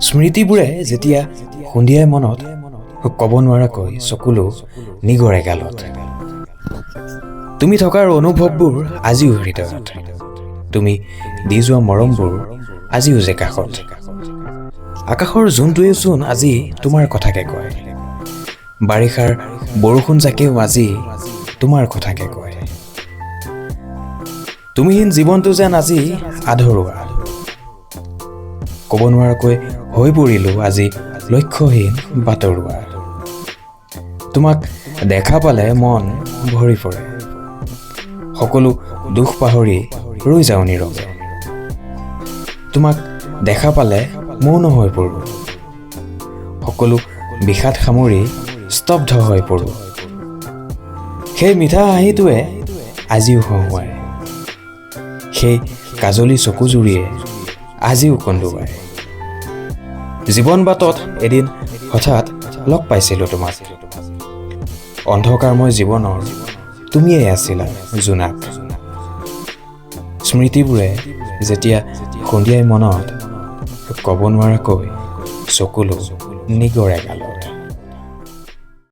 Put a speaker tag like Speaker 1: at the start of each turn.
Speaker 1: স্মৃতিবোৰে যেতিয়া খুন্দিয়াই মনত ক'ব নোৱাৰাকৈ চকুলো নিগৰে গালত। তুমি থকাৰ অনুভৱবোৰ আজিও হৃদয়ত, তুমি দি যোৱা মৰমবোৰ আজিও যে কাষত। আকাশৰ জোনটোৱেচোন আজি তোমাৰ কথাকে কয়, বাৰিষাৰ বৰষুণ জাকেও আজি তোমাৰ কথাকে কয়। তুমিহীন জীৱনটো যেন আজি আধৰুৱা, ক'ব নোৱাৰাকৈ হৈ পৰিলোঁ আজি লক্ষ্যহীন বাটৰুৱা। তোমাক দেখা পালে মন ভৰি পৰে, সকলো দুখ পাহৰি ৰৈ যাওঁ নীৰৱে। তোমাক দেখা পালে মৌন হৈ পৰোঁ, সকলো বিষাদ সামৰি স্তব্ধ হৈ পৰোঁ। সেই মিঠা হাঁহিটোৱে আজিও হহুৱায়, সেই কাজলী চকুজুৰিয়ে আজিও কন্দুৱায়। জীৱন বাটত এদিন হঠাৎ লগ পাইছিলোঁ তোমাক, অন্ধকাৰময় জীৱনৰ তুমিয়েই আছিলা জোনাক। স্মৃতিবোৰে যেতিয়া খুন্দিয়াই মনত ক'ব নোৱাৰাকৈ চকুলো নিগৰে গালত।